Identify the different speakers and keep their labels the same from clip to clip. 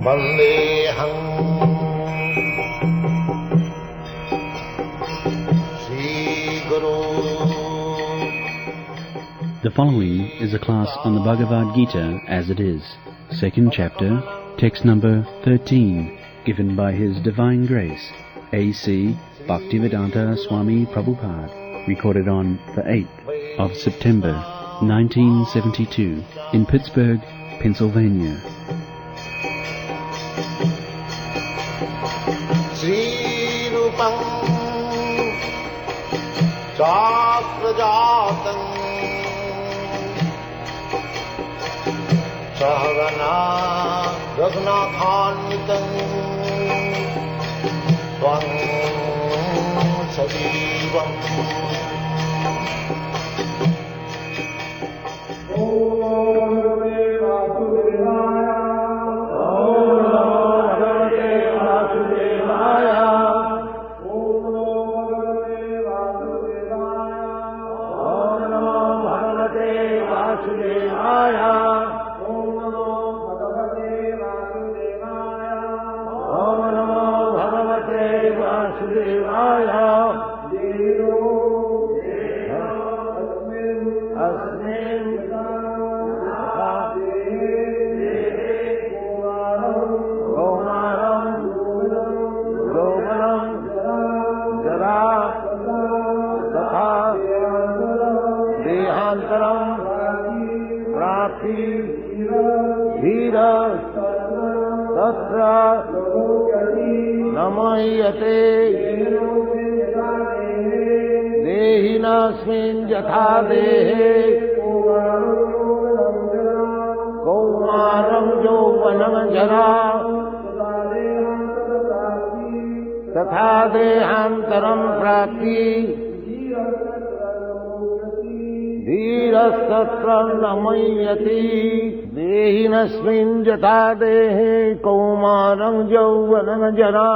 Speaker 1: Vandeham Sri Guru.
Speaker 2: The following is a class on the Bhagavad-gītā As It Is, second chapter, text number 13, given by His Divine Grace, A.C. Bhaktivedanta Swami Prabhupada, recorded on the 8th of September, 1972, in Pittsburgh, Pennsylvania.
Speaker 1: Sri Rupam Chakrajatam Sahagana Raghunathanvitam Tvam Sajivam.
Speaker 3: देहिनास्मिन् यथा देहे कौमारं यौवनं जरा तथा देहान्तरं प्राप्ति धीरस्तत्र न मय्यति देहिनस्मिन् यथा देहे कौमारं यौवनं जरा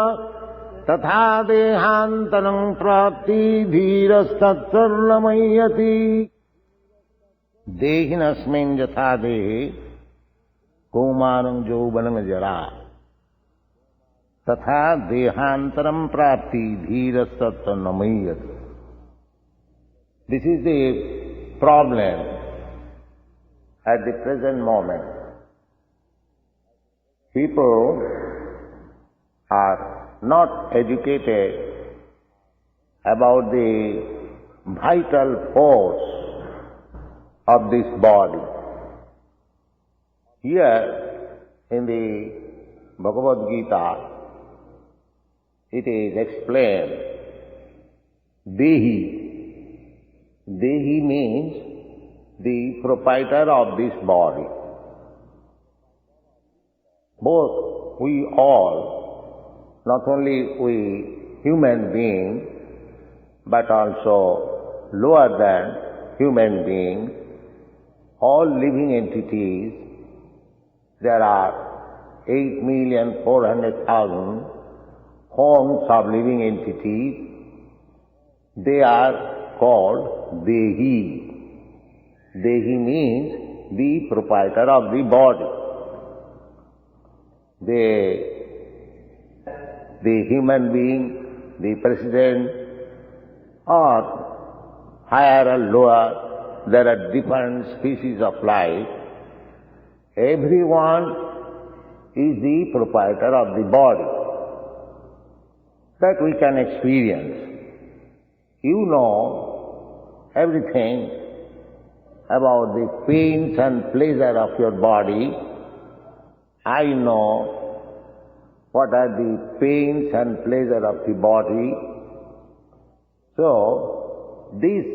Speaker 3: तथा देहान्तरं प्राप्ति धीरस्तत्र न मय्यति देहिनस्मिन् यथा देहे कौमारं यौवनं जरा तथा देहान्तरं प्राप्ति धीरस्तत्र न मय्यति. This is the problem at the present moment. People are not educated about the vital force of this body. Here in the Bhagavad-gītā it is explained, Dehi. Dehi means the proprietor of this body. Both we all, not only we human beings, but also lower than human beings, all living entities, there are 8,400,000 forms of living entities. They are called Dehi. Dehi means the proprietor of the body. The human being, the president, or higher or lower, there are different species of life. Everyone is the proprietor of the body. That we can experience. You know everything about the pains and pleasure of your body. I know what are the pains and pleasure of the body. So, this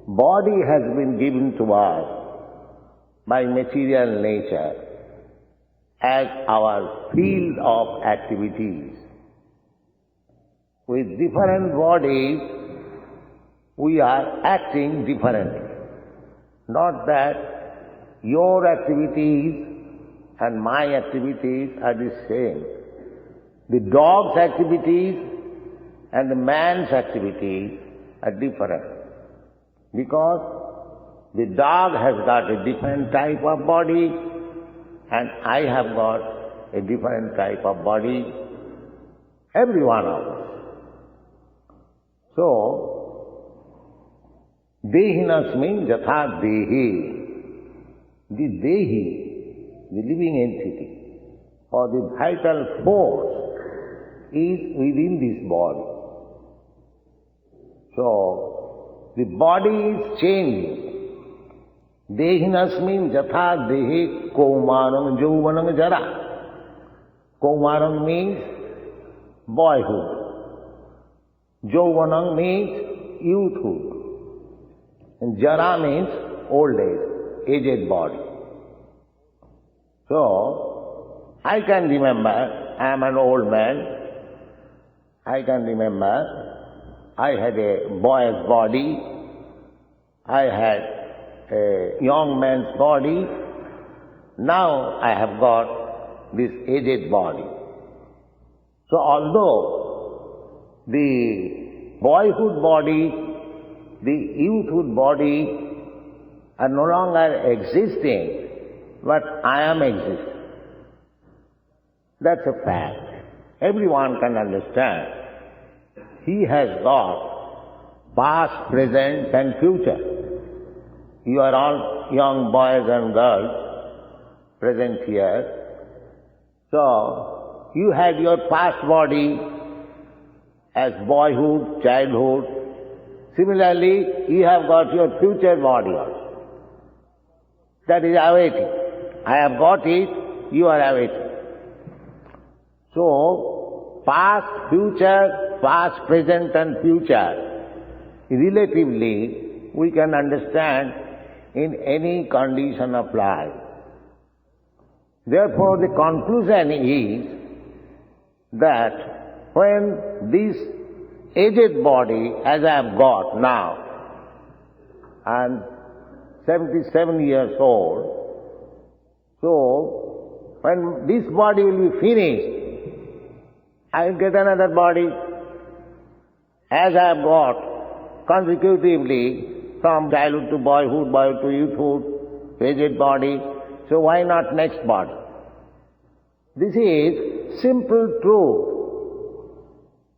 Speaker 3: body has been given to us by material nature as our field of activities. With different bodies, we are acting differently. Not that your activities and my activities are the same. The dog's activities and the man's activities are different. Because the dog has got a different type of body and I have got a different type of body, every one of us. So, dehinasmin jatha dehi. The dehi, the living entity, or the vital force is within this body. So, the body is changing. Dehinasmin jatha dehi kaumaram jauvanam jara. Kaumaram means boyhood. Jauvanam means youthhood. And jara means old age. Aged body. So, I can remember, I am an old man, I can remember, I had a boy's body, I had a young man's body, now I have got this aged body. So, although the boyhood body, the youthhood body are no longer existing, but I am existing. That's a fact. Everyone can understand. He has got past, present and future. You are all young boys and girls present here. So, you had your past body as boyhood, childhood. Similarly, you have got your future body also. That is awaiting. I have got it, you are awaiting. So, past, future, past, present and future, relatively, we can understand in any condition of life. Therefore, the conclusion is that when this aged body, as I have got now, and 77 years old. So, when this body will be finished, I will get another body. As I have got consecutively from childhood to boyhood, boyhood to youthhood, aged body, so why not next body? This is simple truth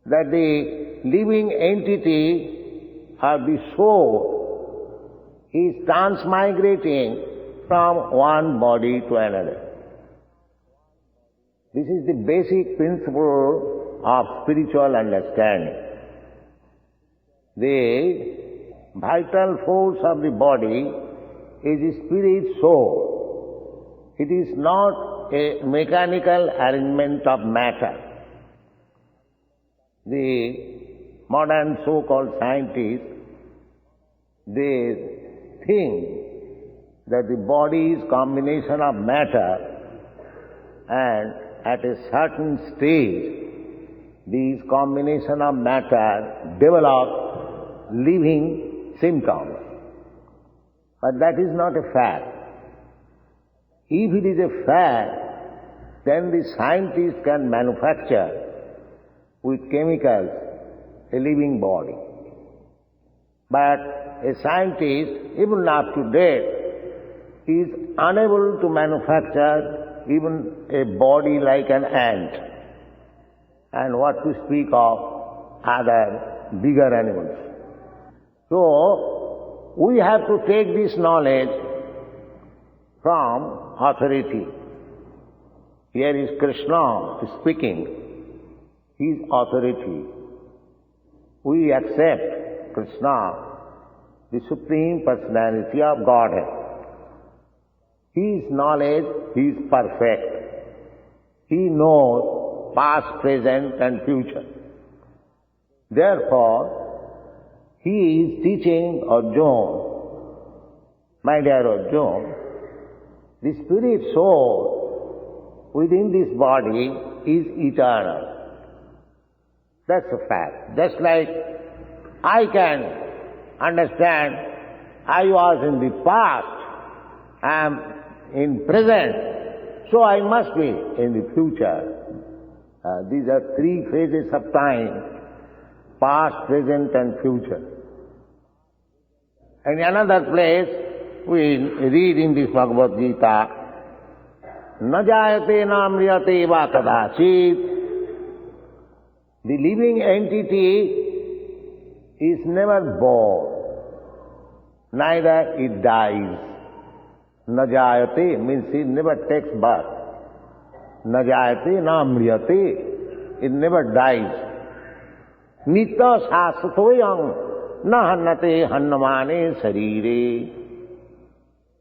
Speaker 3: that the living entity or the soul is transmigrating from one body to another. This is the basic principle of spiritual understanding. The vital force of the body is the spirit soul. It is not a mechanical arrangement of matter. The modern so-called scientists, they think that the body is combination of matter, and at a certain stage, these combination of matter develop living symptoms. But that is not a fact. If it is a fact, then the scientist can manufacture with chemicals a living body. But a scientist, even up to date, is unable to manufacture even a body like an ant. And what to speak of other bigger animals. So, we have to take this knowledge from authority. Here is Krishna speaking, his authority. We accept Krishna, the Supreme Personality of Godhead. His knowledge is perfect. He knows past, present and future. Therefore, he is teaching Arjuna, my dear Arjuna, the spirit soul within this body is eternal. That's a fact. Just like I can understand I was in the past, I am in present, so I must be in the future. These are three phases of time: past, present and future. And in another place, we read in this Bhagavad-gītā na jayate na mriyate va kadachit. The living entity is never born, neither it dies. Na jayate means it never takes birth. Na jayate na mriyate, it never dies. Nitya sāsvatoyam na hannate hannamane sarire.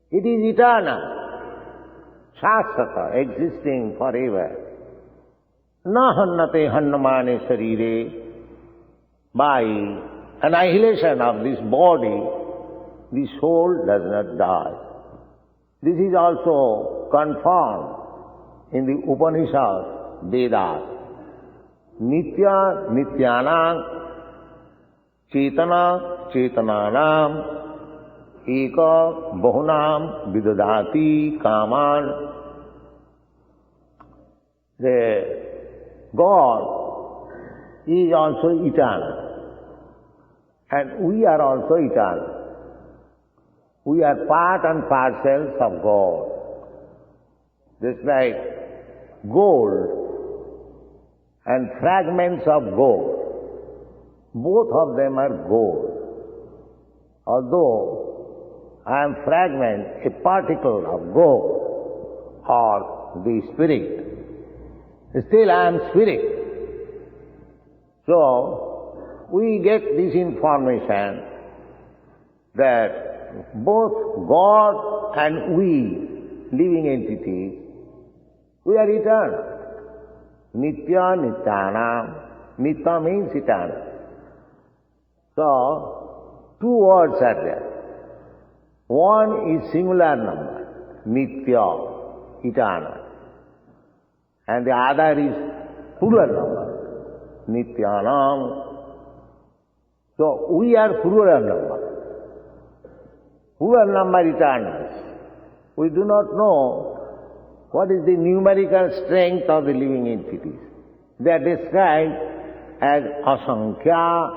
Speaker 3: It is eternal, shāsvata, existing forever. Na hannate hannamane sarire. By annihilation of this body, the soul does not die. This is also confirmed in the Upanishad, Vedas. Nitya nityanam cetana cetananam eka bahunam vidadati kaman. The God is also eternal, and we are also eternal. We are part and parcels of God. Just like gold and fragments of gold, both of them are gold. Although I am fragment, a particle of gold or the spirit, still I am spirit. So we get this information that both God and we, living entities, we are eternal. Nitya nityanam. Nitya means eternal. So, two words are there. One is singular number, nitya, eternal. And the other is plural number, nityanam. So, we are plural number. Plural number eternals. We do not know what is the numerical strength of the living entities. They are described as asankhya.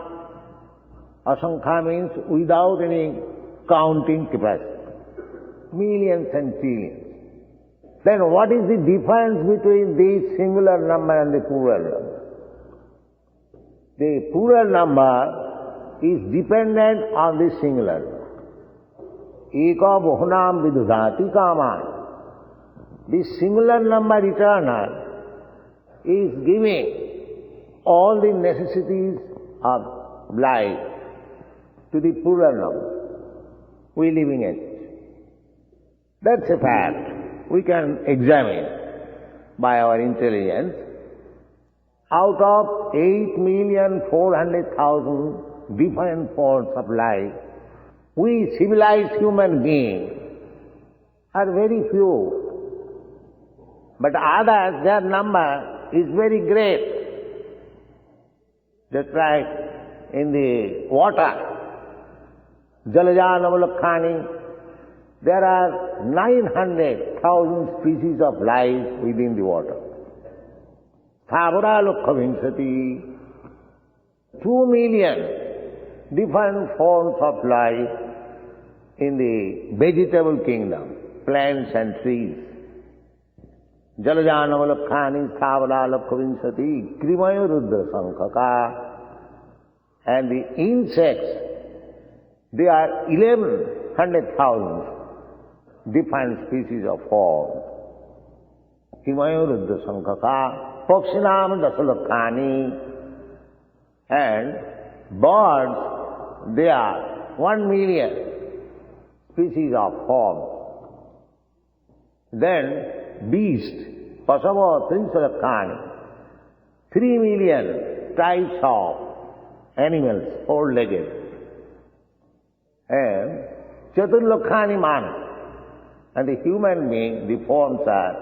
Speaker 3: Asankhya means without any counting capacity. Millions and trillions. Then what is the difference between the singular number and the plural number? The plural number is dependent on the singular number. Eka bahunam vidudhati kaman. The singular number eternal is giving all the necessities of life to the plural number. We living it. That's a fact. We can examine by our intelligence. Out of 8,400,000 different forms of life, we civilized human beings are very few. But others, their number is very great. Just like in the water, Jalajanavalakkhani, there are 900,000 species of life within the water. Thavaralokhavinsati, 2 million different forms of life in the vegetable kingdom, plants and trees. Jalajanavalakkhani thavaralokhavinsati, krimayurudra sankhaka. And the insects, they are 1,100,000 different species of forms. Krimayurudra sankhaka, pakshinam dasalakkhani. And birds, they are 1 million species of forms. Then beasts, pasava trinsalakkhani, 3 million types of animals, 4-legged. And chaturlakhani man. And the human being, the forms are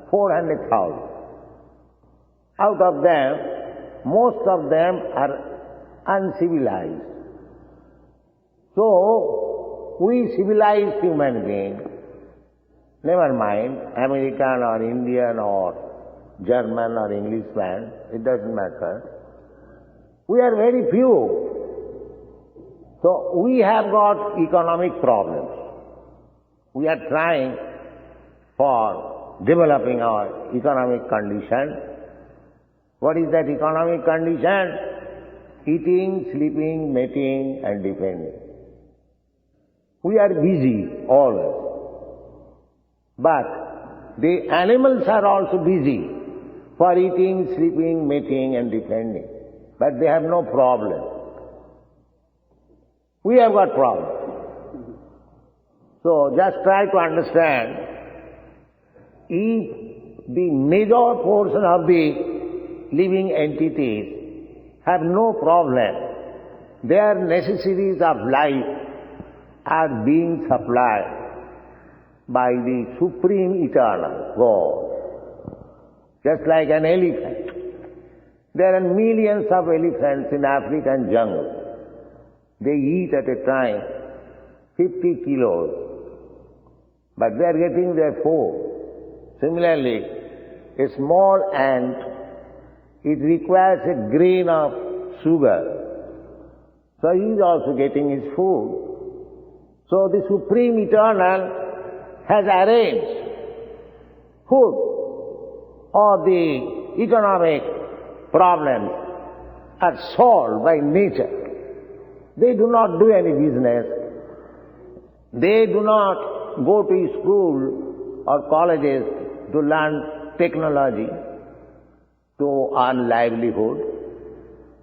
Speaker 3: 400,000. Out of them, most of them are uncivilized. So, we civilized human beings, never mind American or Indian or German or Englishman, it doesn't matter. We are very few. So, we have got economic problems. We are trying for developing our economic condition. What is that economic condition? Eating, sleeping, mating and defending. We are busy always. But the animals are also busy for eating, sleeping, mating and defending. But they have no problem. We have got problem. So just try to understand, if the major portion of the living entities have no problem, their necessities of life are being supplied by the Supreme Eternal God. Just like an elephant. There are millions of elephants in African jungle. They eat at a time 50 kilos, but they are getting their food. Similarly, a small ant, it requires a grain of sugar. So he is also getting his food. So the Supreme Eternal has arranged food or the economic problems are solved by nature. They do not do any business. They do not go to school or colleges to learn technology, to earn livelihood.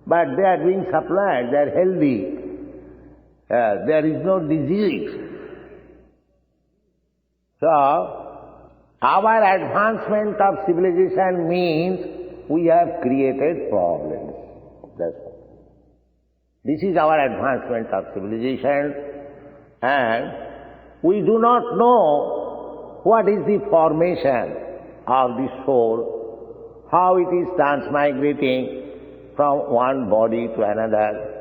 Speaker 3: But they are being supplied, they are healthy. There is no disease. So, our advancement of civilization means we have created problems. That's all. This is our advancement of civilization, and we do not know what is the formation of the soul, how it is transmigrating from one body to another.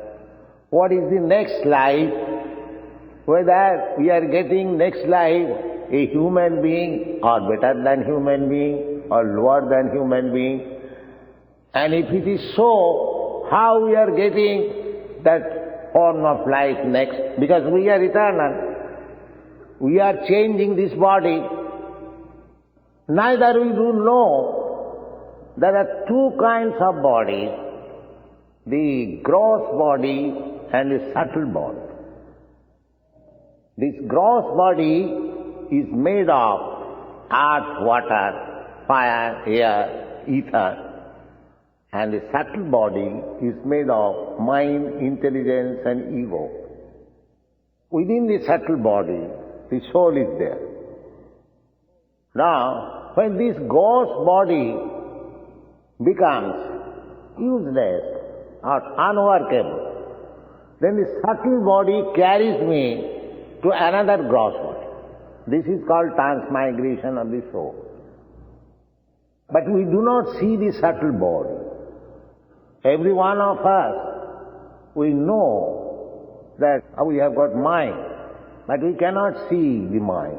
Speaker 3: What is the next life? Whether we are getting next life a human being or better than human being or lower than human being. And if it is so, how we are getting that form of life next? Because we are eternal. We are changing this body. Neither we do know there are two kinds of bodies, the gross body and the subtle body. This gross body is made of earth, water, fire, air, ether. And the subtle body is made of mind, intelligence and ego. Within the subtle body, the soul is there. Now, when this gross body becomes useless or unworkable, then the subtle body carries me to another gross body. This is called transmigration of the soul. But we do not see the subtle body. Every one of us, we know that we have got mind, but we cannot see the mind.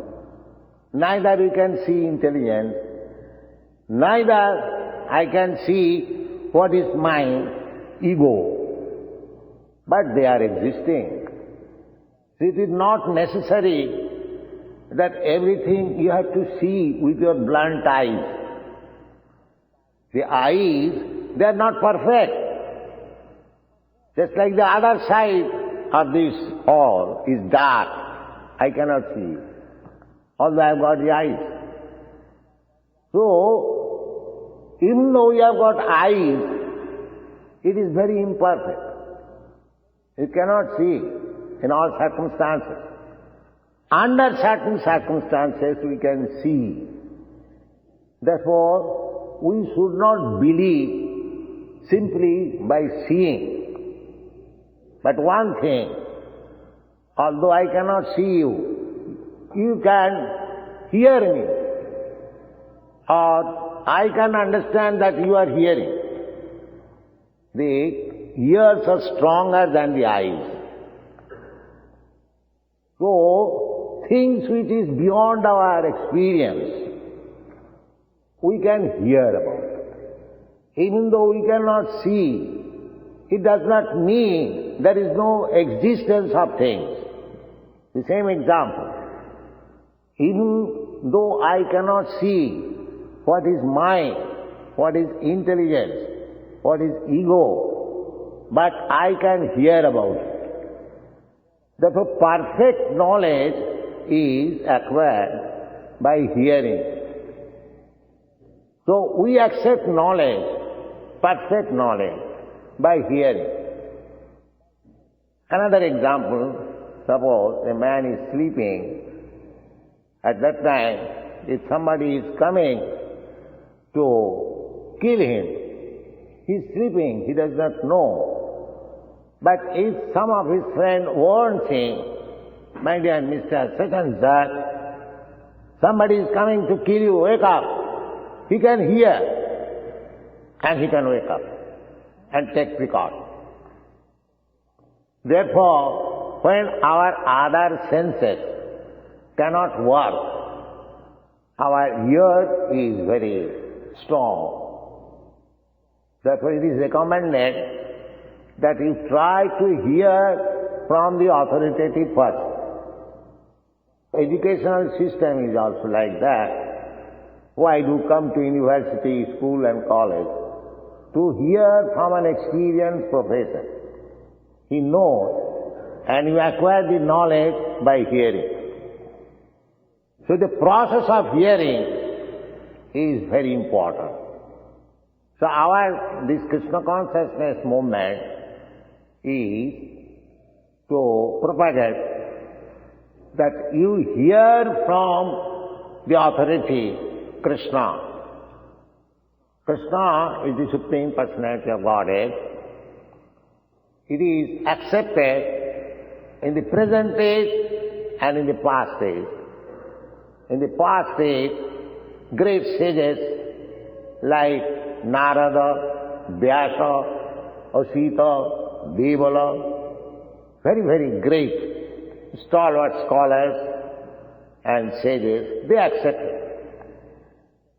Speaker 3: Neither we can see intelligence, neither I can see what is mind, ego. But they are existing. It is not necessary that everything you have to see with your blunt eyes. The eyes, they are not perfect. Just like the other side of this hall is dark, I cannot see, although I have got the eyes. So, even though you have got eyes, it is very imperfect. You cannot see in all circumstances. Under certain circumstances we can see. Therefore, we should not believe simply by seeing. But one thing, although I cannot see you, you can hear me, or I can understand that you are hearing. The ears are stronger than the eyes. So, things which is beyond our experience, we can hear about it. Even though we cannot see, it does not mean there is no existence of things. The same example. Even though I cannot see what is mind, what is intelligence, what is ego, but I can hear about it. Therefore, perfect knowledge is acquired by hearing. So we accept knowledge, perfect knowledge, by hearing. Another example, suppose a man is sleeping. At that time, if somebody is coming to kill him, he is sleeping, he does not know. But if some of his friend warns him, my dear Mr. Such and such, somebody is coming to kill you, wake up. He can hear and he can wake up and take precaution. Therefore, when our other senses cannot work, our ear is very strong. Therefore, it is recommended that you try to hear from the authoritative person. Educational system is also like that. Why do come to university, school and college? To hear from an experienced professor. He knows and you acquire the knowledge by hearing. So the process of hearing is very important. So this Krishna consciousness movement is to propagate that you hear from the authority Krishna. Krishna is the Supreme Personality of Godhead. It is accepted in the present age and in the past age. In the past age, great sages like Narada, Vyasa, Asita, Devala, very, very great stalwart scholars and sages, they accepted.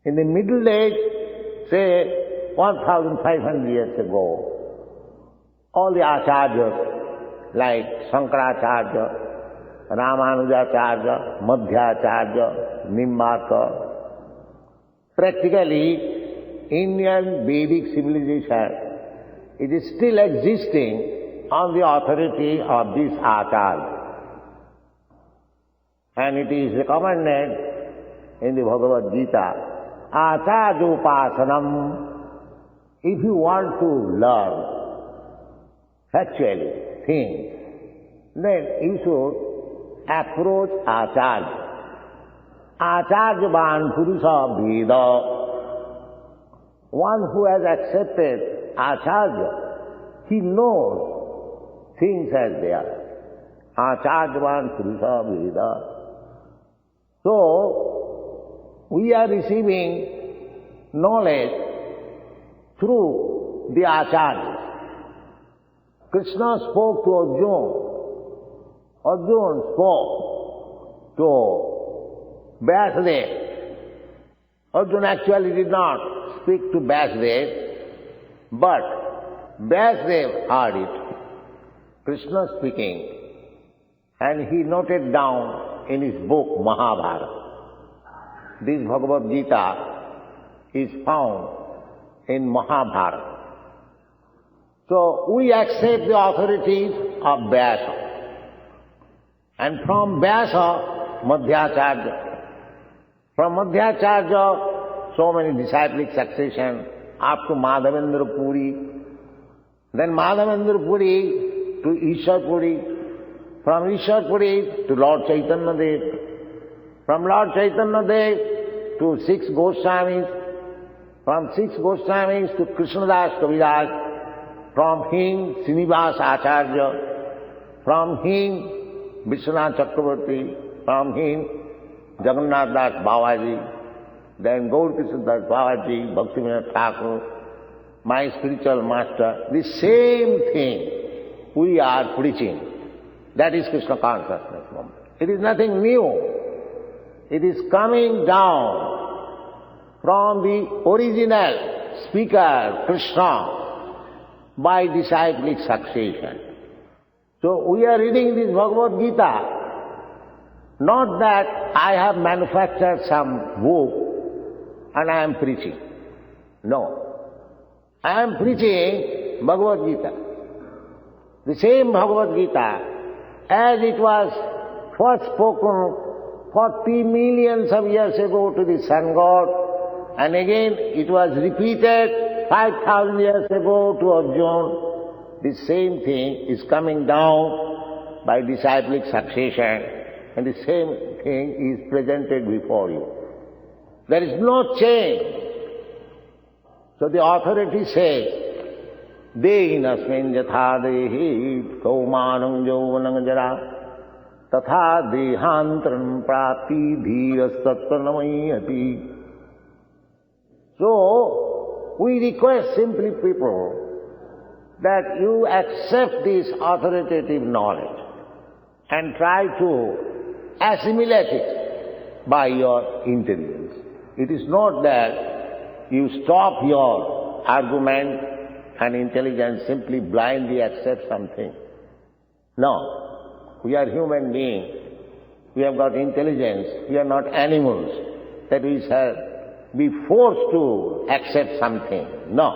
Speaker 3: In the Middle Age, say 1500 years ago, all the acharyas like Shankaracharya, Ramanujacharya, Madhyacharya, Nimbarka, practically Indian Vedic civilization, it is still existing on the authority of this acharya. And it is recommended in the Bhagavad-gītā, Acharya-upasanam. If you want to learn actually things, then you should approach Acharya. Acharya-van Purusha Veda. One who has accepted Acharya, he knows things as they are. Acharya-van Purusha Veda. So, we are receiving knowledge through the Acharyas. Krishna spoke to Arjuna. Arjuna spoke to Vyasadeva. Arjuna actually did not speak to Vyasadeva, but Vyasadeva heard it. Krishna speaking, and he noted down in his book Mahabharata. This Bhagavad-gītā is found in Mahabharata. So we accept the authorities of Vyasa. And from Vyasa, Madhyacharya. From Madhyacharya, so many disciplic succession up to Madhavendra Puri. Then Madhavendra Puri to Ishar Puri. From Ishar Puri to Lord Chaitanya Dev. From Lord Chaitanya Dev to 6 Goswamis, from 6 Goswamis to Krishnadas Kaviraj, from him Srinivas Acharya, from him Vishwanath Chakravarti, from him Jagannath Das Babaji, then Gaur Krishna Das Babaji, Bhaktivinoda Thakur, my spiritual master. The same thing we are preaching. That is Krishna consciousness movement. It is nothing new. It is coming down from the original speaker, Krishna, by disciplic succession. So we are reading this Bhagavad-gītā. Not that I have manufactured some book and I am preaching. No. I am preaching Bhagavad-gītā. The same Bhagavad-gītā as it was first spoken 40 millions of years ago to the sun god, and again it was repeated 5,000 years ago to Arjuna. The same thing is coming down by disciplic succession, and the same thing is presented before you. There is no change. So the authority says, Dehinasmin yatha dehi kaumanam yauvanam jara tatha dehantram prati dhirasattva. So, we request simply people that you accept this authoritative knowledge and try to assimilate it by your intelligence. It is not that you stop your argument and intelligence, simply blindly accept something. No. We are human beings. We have got intelligence. We are not animals that we shall be forced to accept something. No.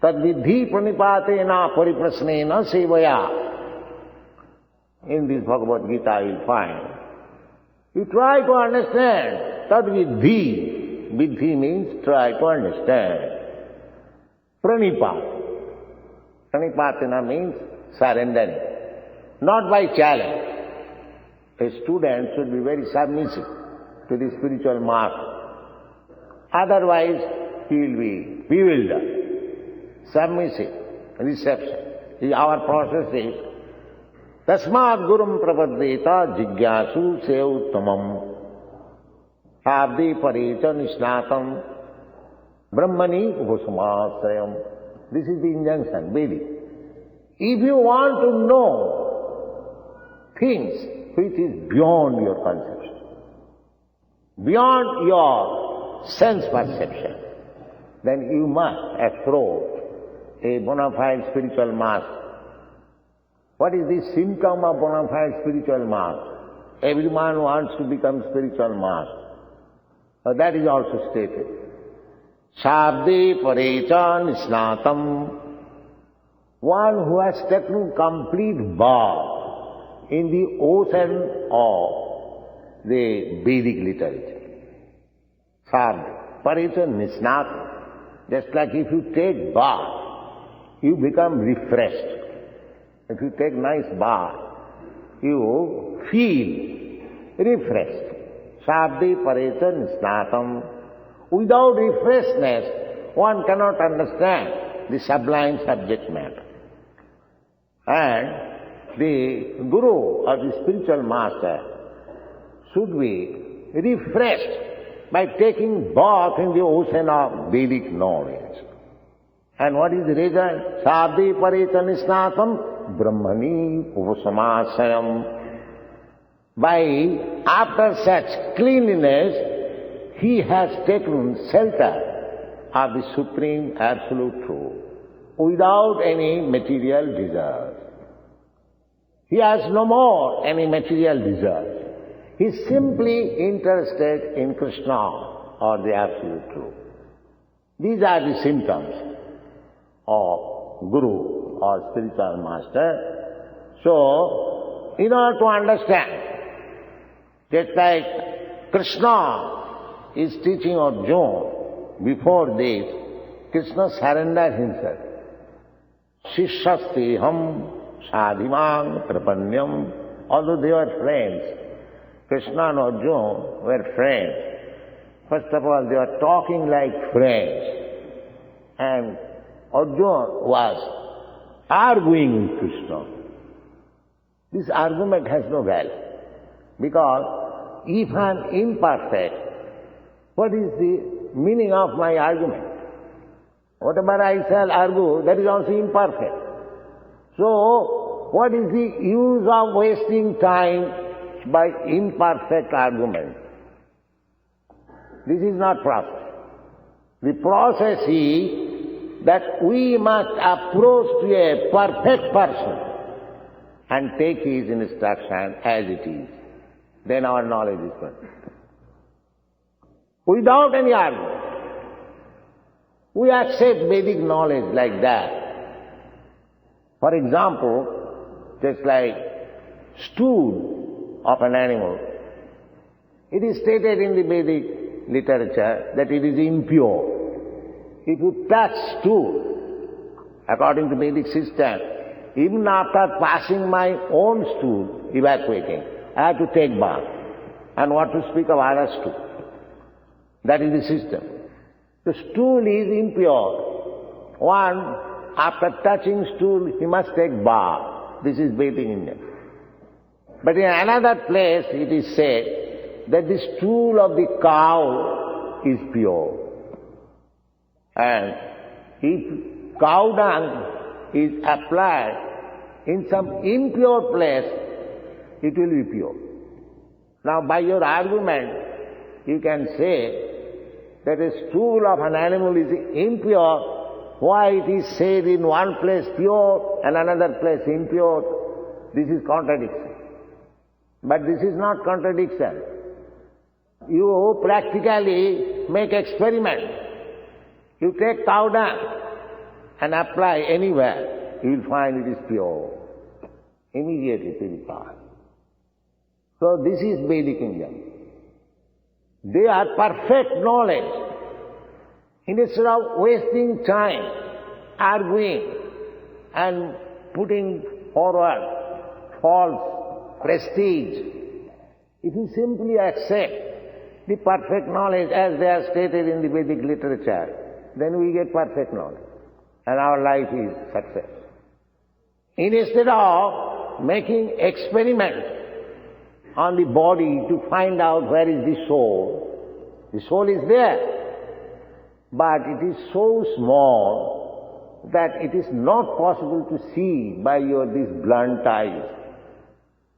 Speaker 3: Tadvidhi pranipatena pariprasnena sevaya. In this Bhagavad-gītā you will find. You try to understand. Tadvidhi. Vidhi means try to understand. Pranipat. Pranipatena means surrendering. Not by challenge. A student should be very submissive to the spiritual master. Otherwise, he will be bewildered. Submissive, reception. Our process is Tasmad Gurum Prapaddeta Jigyasu Seuttamam Abdi Parecha Nisnatam Brahmani Upasamasrayam. This is the injunction, Vedic. If you want to know things which is beyond your conception, beyond your sense perception, then you must approach a bona fide spiritual master. What is the symptom of bona fide spiritual master? Everyone wants to become spiritual master. But that is also stated. Shabde parecha nisnatam. One who has taken complete bath in the ocean of the Vedic literature. Shabde parecha nisnatam. Just like if you take bath, you become refreshed. If you take nice bath, you feel refreshed. Shabde parecha nisnatam. Without refreshness, one cannot understand the sublime subject matter. And the guru or the spiritual master should be refreshed by taking bath in the ocean of Vedic knowledge. And what is the result? Shabde parecha nisnatam brahmani upasamasayam. After such cleanliness, he has taken shelter of the Supreme Absolute Truth without any material desire. He has no more any material desire. He is simply interested in Krishna or the Absolute Truth. These are the symptoms of Guru or spiritual master. So, in order to understand, just like Krishna is teaching Arjuna, before this, Krishna surrendered himself. Shishasteham sadhimang prapanyam. Although they were friends, Krishna and Arjuna were friends. First of all, they were talking like friends. And Arjuna was arguing with Krishna. This argument has no value. Because if I am imperfect, what is the meaning of my argument? Whatever I shall argue, that is also imperfect. So, what is the use of wasting time by imperfect argument? This is not process. The process is that we must approach to a perfect person and take his instruction as it is. then our knowledge is perfect. Without any argument. We accept Vedic knowledge like that. For example, just like stool of an animal, it is stated in the Vedic literature that it is impure. If you touch stool, according to Vedic system, even after passing my own stool, evacuating, I have to take bath. And what to speak of other stool? That is the system. The stool is impure. One, after touching stool, he must take bath. This is Vedic India. But in another place it is said that the stool of the cow is pure. And if cow dung is applied in some impure place, it will be pure. Now by your argument, you can say that a stool of an animal is impure. Why it is said in one place pure and another place impure? This is contradiction. But this is not contradiction. You practically make experiment. You take cow dung and apply anywhere, you will find it is pure. Immediately purified. So this is Vedic India. They are perfect knowledge. Instead of wasting time, arguing and putting forward false prestige, if you simply accept the perfect knowledge as they are stated in the Vedic literature, then we get perfect knowledge and our life is success. Instead of making experiment on the body to find out where is the soul is there, but it is so small that it is not possible to see by these blunt eyes,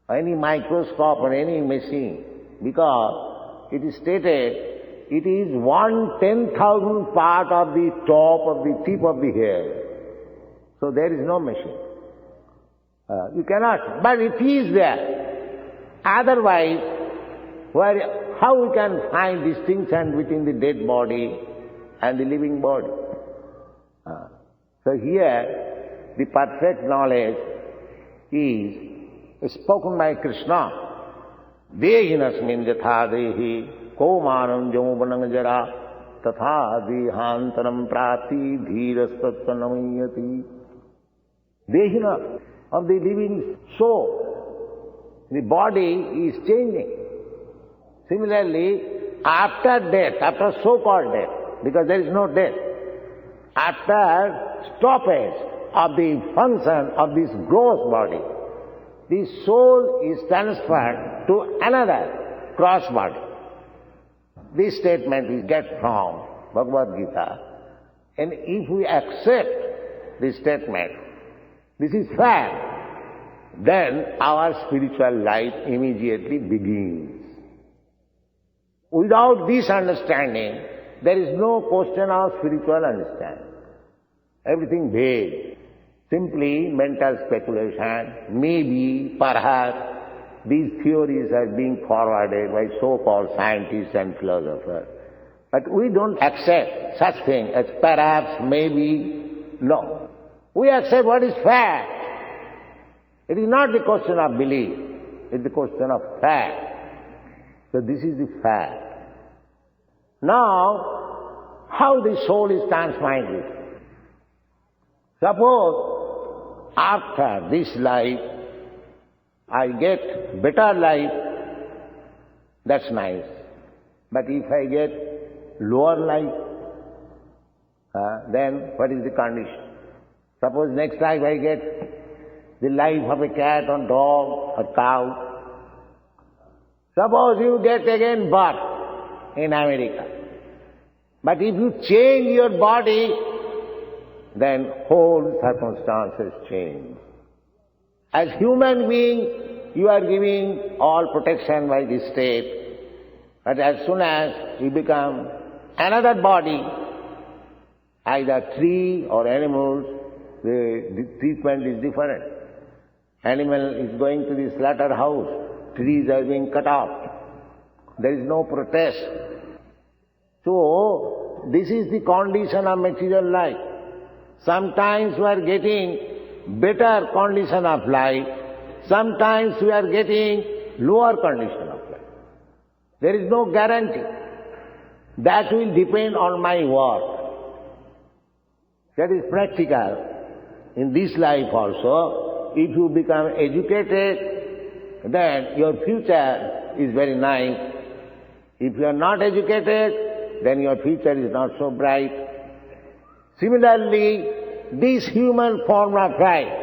Speaker 3: any microscope or any machine, because it is stated it is 1/10,000th part of the top of the tip of the hair. So there is no machine. You cannot, but it is there. Otherwise, how we can find distinction between the dead body and the living body? So here, the perfect knowledge is spoken by Krishna. Dehinasmin yatha dehi kaumanam jauvanam jara tatha dehantaram prati dhirastattva namayati. Dehina, of the living soul. The body is changing. Similarly, after death, after so-called death, because there is no death, after stoppage of the function of this gross body, the soul is transferred to another cross body. This statement we get from Bhagavad-gītā. And if we accept this statement, this is fact, then our spiritual life immediately begins. Without this understanding, there is no question of spiritual understanding. Everything vague, simply mental speculation, maybe, perhaps, these theories are being forwarded by so-called scientists and philosophers. But we don't accept such thing as perhaps, maybe, no. We accept what is fact. It is not the question of belief, it is the question of fact. So this is the fact. Now, how the soul is transmitted? Suppose after this life, I get better life, that's nice. But if I get lower life, then what is the condition? Suppose next life I get the life of a cat or dog or cow. Suppose you get again birth in America. But if you change your body, then whole circumstances change. As human being, you are giving all protection by the state. But as soon as you become another body, either tree or animals, the treatment is different. Animal is going to the slaughterhouse trees are being cut off. There is no protest. So, this is the condition of material life. Sometimes we are getting better condition of life, sometimes we are getting lower condition of life. There is no guarantee. That will depend on my work. That is practical. In this life also, if you become educated, then your future is very nice. If you are not educated, then your future is not so bright. Similarly, this human form of life,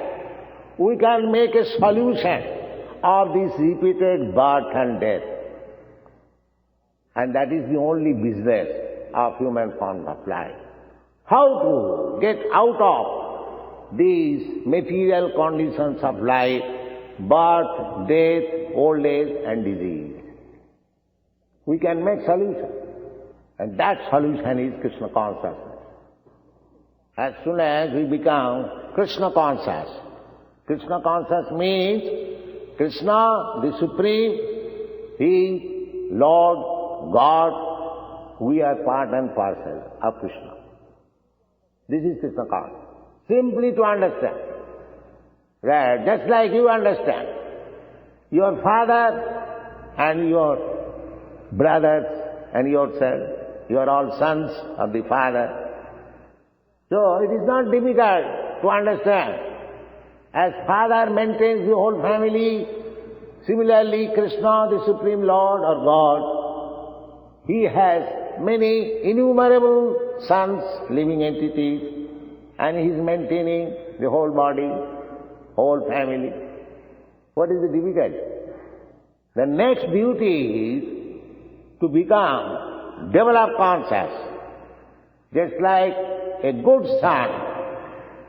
Speaker 3: we can make a solution of this repeated birth and death. And that is the only business of human form of life. How to get out of these material conditions of life, birth, death, old age and disease. We can make solution. And that solution is Krishna consciousness. As soon as we become Krishna conscious, Krishna conscious means Krishna, the Supreme, He, Lord, God, we are part and parcel of Krishna. This is Krishna consciousness. Simply to understand. Right, just like you understand. Your father and your brothers and yourself, you are all sons of the Father. So it is not difficult to understand. As Father maintains the whole family, similarly Krishna, the Supreme Lord or God, He has many innumerable sons, living entities, and He is maintaining the whole body, whole family. What is the difficulty? The next duty is to become developed conscious. Just like a good son,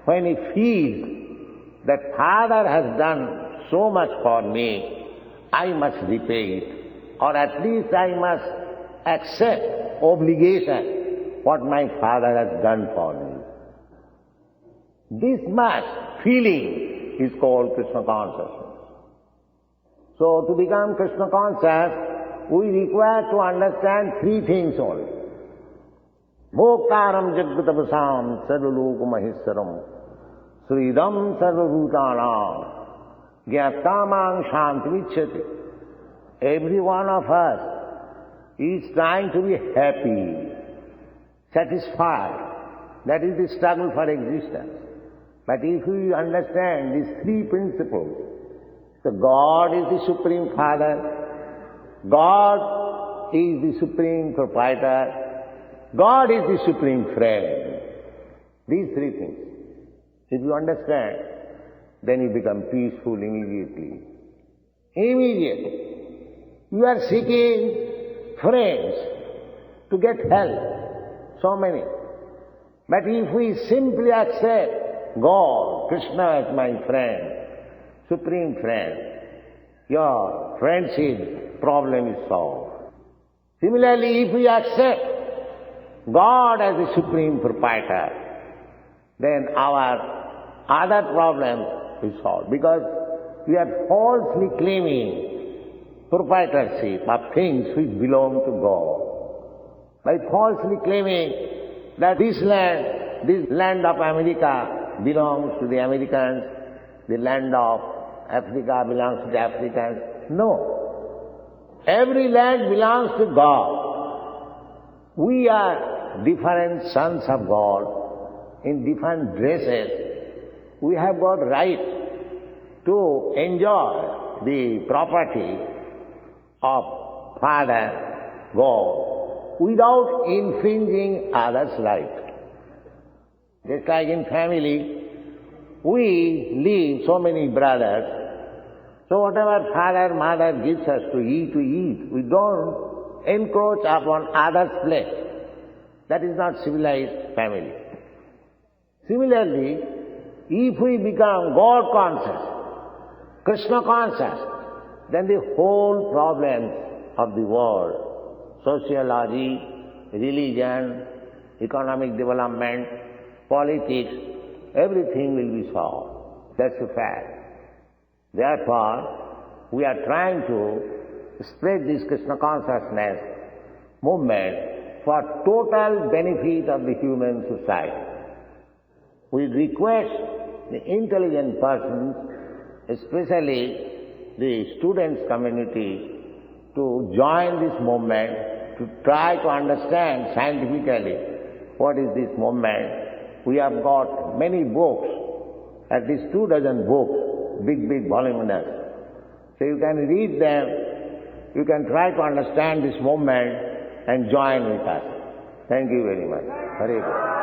Speaker 3: when he feels that Father has done so much for me, I must repay it, or at least I must accept obligation what my Father has done for me. This much feeling is called Krishna consciousness. So to become Krishna conscious, we require to understand three things only. Bhoktaram jagatapasam sarvaloka maheswaram sridam sarvabhutanam gyattamang shantimicchati. Every one of us is trying to be happy, satisfied. That is the struggle for existence. But if we understand these three principles, so God is the Supreme Father, God is the Supreme Proprietor, God is the Supreme Friend. These three things. If you understand, then you become peaceful immediately. Immediately. You are seeking friends to get help. So many. But if we simply accept God, Krishna as my friend, Supreme Friend, your friendship problem is solved. Similarly, if we accept God as the Supreme Proprietor, then our other problem is solved. Because we are falsely claiming proprietorship of things which belong to God. By falsely claiming that this land of America belongs to the Americans, the land of Africa belongs to the Africans. No. Every land belongs to God. We are different sons of God in different dresses. We have got right to enjoy the property of Father, God, without infringing others' right. Just like in family, we live so many brothers, so whatever father, mother gives us to eat, we eat. We don't encroach upon others' plate. That is not civilized family. Similarly, if we become God conscious, Krishna conscious, then the whole problems of the world, sociology, religion, economic development, politics, everything will be solved. That's a fact. Therefore, we are trying to spread this Krishna consciousness movement for total benefit of the human society. We request the intelligent persons, especially the students community, to join this movement, to try to understand scientifically what is this movement. We have got many books, at least 24 books, big voluminous. So you can read them, you can try to understand this movement and join with us. Thank you very much. Hare Krishna.